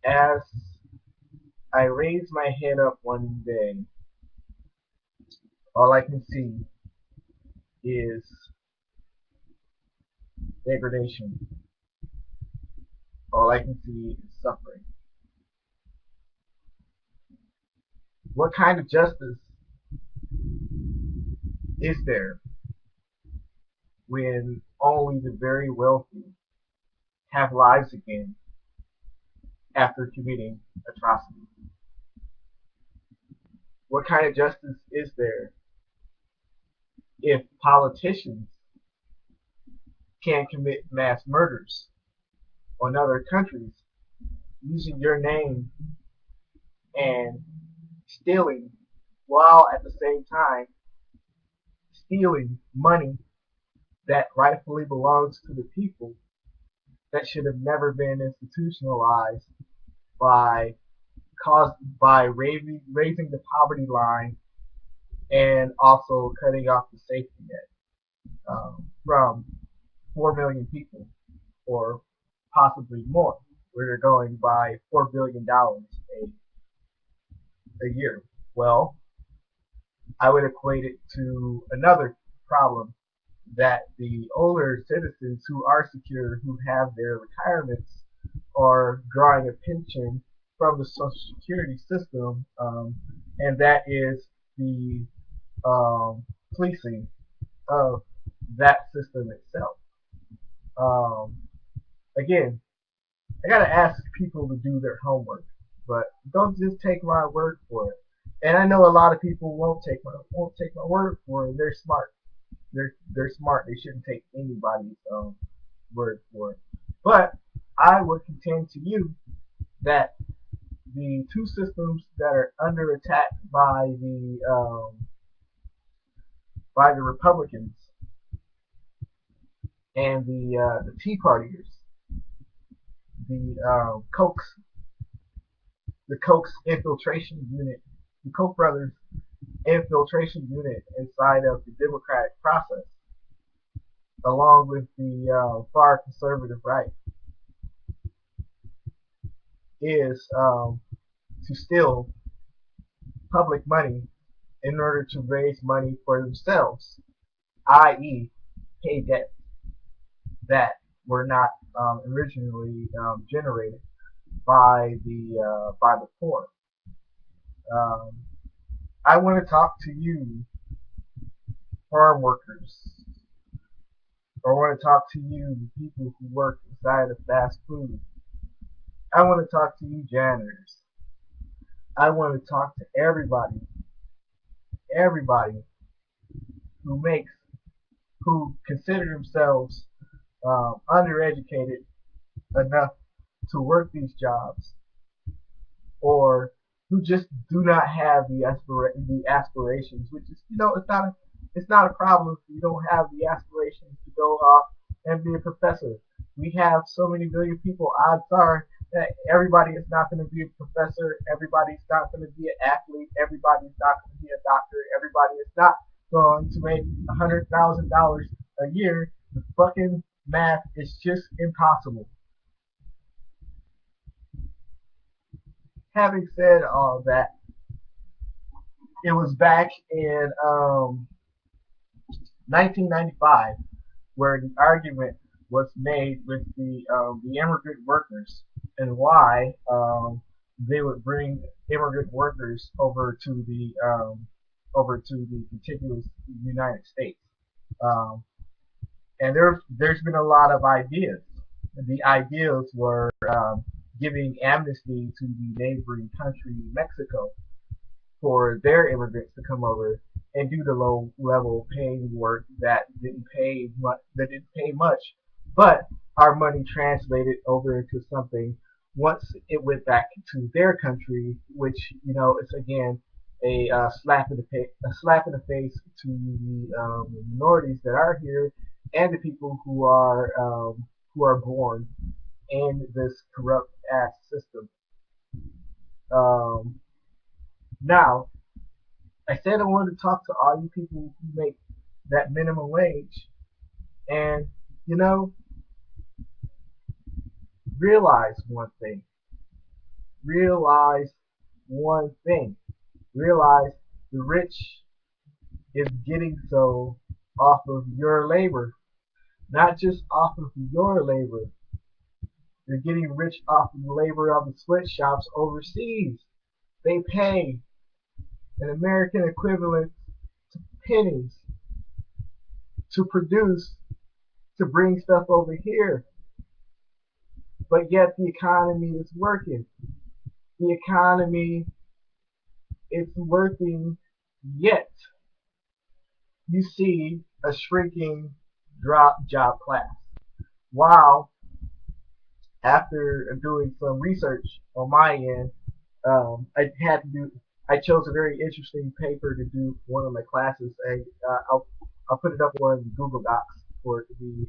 As I raise my head up one day, all I can see is degradation. All I can see is suffering. What kind of justice is there when only the very wealthy have lives again after committing atrocities? What kind of justice is there if politicians can commit mass murders on other countries using your name and stealing, while at the same time stealing money that rightfully belongs to the people, that should have never been institutionalized by raising the poverty line and also cutting off the safety net from 4 million people, or possibly more. We're going by $4 billion a year. Well, I would equate it to another problem, that the older citizens who are secure, who have their retirements, are drawing a pension from the Social Security system, and that is the policing of that system itself. Um, Again, I gotta ask people to do their homework, but don't just take my word for it. And I know a lot of people won't take my word for it. They're smart. They're smart. They shouldn't take anybody's word for it. But I would contend to you that the two systems that are under attack by the Republicans and the Tea Partiers, the Koch's infiltration unit, the Koch brothers infiltration unit inside of the democratic process, along with the far conservative right, is to steal public money in order to raise money for themselves, i.e., pay debts that were not originally generated by the poor. Um, I want to talk to you, farm workers, or I want to talk to you, people who work inside of fast food. I want to talk to you, janitors. I want to talk to everybody who makes, who consider themselves undereducated enough to work these jobs, or who just do not have the aspirations. Which is, it's not a problem if you don't have the aspirations to go off and be a professor. We have so many billion people. Odds are that everybody is not going to be a professor. Everybody's not going to be an athlete. Everybody's not going to be a doctor. Everybody is not going to make $100,000 a year. The fucking math is just impossible. Having said all that, it was back in 1995 where the argument was made with the immigrant workers, and why they would bring immigrant workers over to the contiguous United States. Um, and there's been a lot of ideas. The ideas were giving amnesty to the neighboring country, Mexico, for their immigrants to come over and do the low level paying work that didn't pay much, but our money translated over into something once it went back to their country, which it's again a slap in the face to the minorities that are here and the people who are born in this corrupt ass system. Um, Now, I said I wanted to talk to all you people who make that minimum wage, and you know, realize one thing. realize one thing. Realize the rich is getting so off of your labor, not just off of your labor. They're getting rich off of the labor of the sweatshops overseas. They pay an American equivalent to pennies to produce, to bring stuff over here. But yet the economy is working. The economy is working, yet you see a shrinking job class. While after doing some research on my end, I had to do. I chose a very interesting paper to do one of my classes. I'll put it up on Google Docs for it to be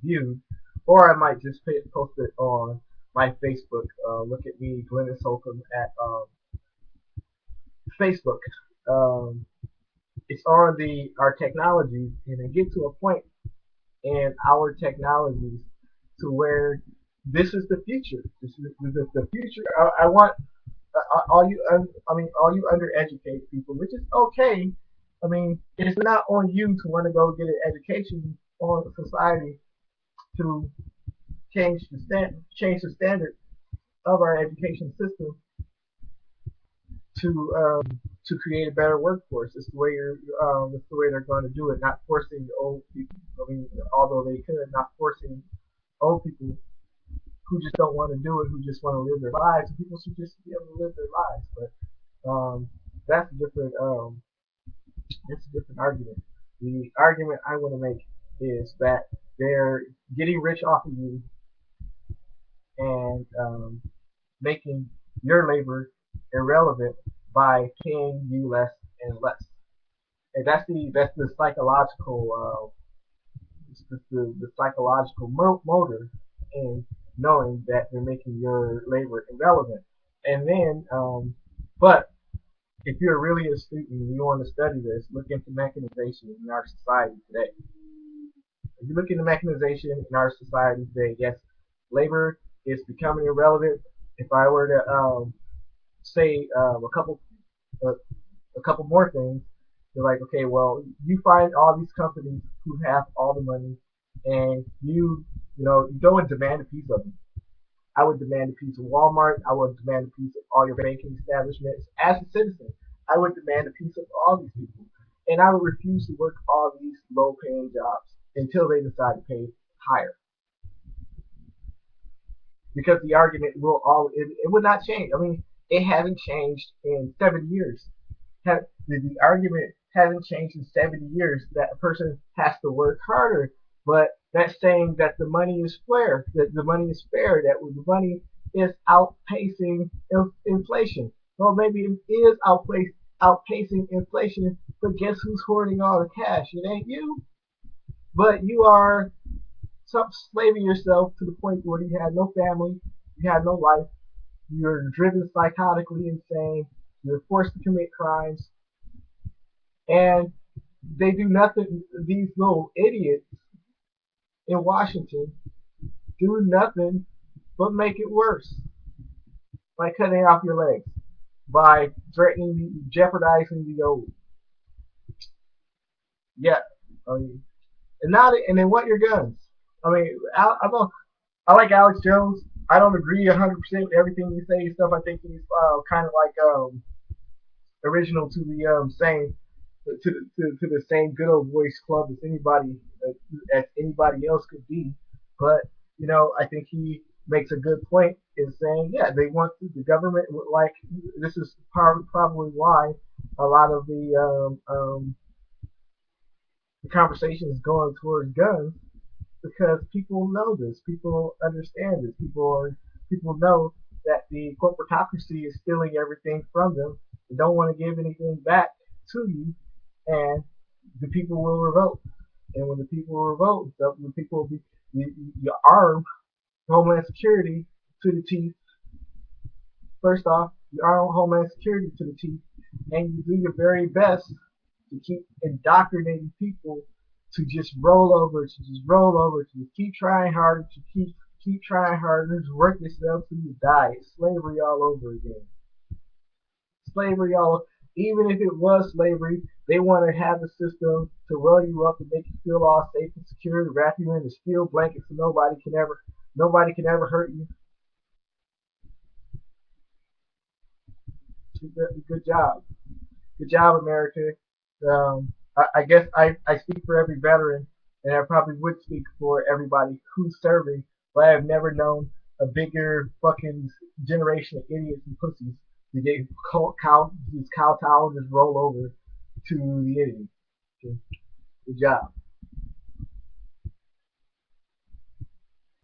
viewed, or I might just post it on my Facebook. Look at me, Glennis Holcomb, at Facebook. Um, it's on the our technology, and it get to a point in our technologies to where this is the future. This is the future. I want all you. I mean, all you undereducated people, which is okay. I mean, it's not on you to want to go get an education on society to change the standard of our education system to create a better workforce. It's the way it's the way they're going to do it. Not forcing the old people. I mean, although they could, not forcing old people who just don't want to do it, who just want to live their lives. People should just be able to live their lives. But that's a different it's a different argument. The argument I want to make is that they're getting rich off of you and making your labor irrelevant by paying you less and less. And that's the psychological the psychological motor in knowing that they're making your labor irrelevant. And then, but if you're really a student and you want to study this, look into mechanization in our society today. If you look into mechanization in our society today, yes, labor is becoming irrelevant. If I were to say uh, a couple more things, they're like, okay, well, you find all these companies who have all the money, and you go and demand a piece of them. I would demand a piece of Walmart. I would demand a piece of all your banking establishments. As a citizen, I would demand a piece of all these people. And I would refuse to work all these low paying jobs until they decide to pay higher. Because the argument it would not change. I mean, it hasn't changed in 70 years. The argument hasn't changed in 70 years that a person has to work harder, but that's saying that the money is fair, that the money is fair, that the money is outpacing inflation. Well, maybe it is outpacing inflation, but guess who's hoarding all the cash? It ain't you, but you are slaving yourself to the point where you have no family, you have no life, you're driven psychotically insane, you're forced to commit crimes, and they do nothing. These little idiots in Washington do nothing but make it worse by cutting off your legs, by threatening, jeopardizing the old. Yeah, I mean, and they want your guns. I mean, I like Alex Jones. I don't agree 100% with everything he says. Stuff I think he's kind of like original to the same to the same good old boys club as anybody else could be. But I think he makes a good point in saying, yeah, they want the government would like. This is probably why a lot of the conversation is going towards guns, because people know this, people understand this, people know that the corporatocracy is stealing everything from them. They don't want to give anything back to you, and the people will revolt. And when the people revolt, the people will be you arm Homeland Security to the teeth. First off, you arm Homeland Security to the teeth, and you do your very best to keep indoctrinating people to just roll over, to keep trying harder, to keep trying harder, just work yourself till you die. It's slavery all over again. Slavery all, even if it was slavery, they want to have a system to roll you up and make you feel all safe and secure, wrap you in a steel blanket so nobody can ever hurt you. Good job. Good job, America. I guess I speak for every veteran, and I probably would speak for everybody who's serving, but I have never known a bigger fucking generation of idiots and pussies to get cow, just kowtow and just roll over to the idiot. Okay. Good job.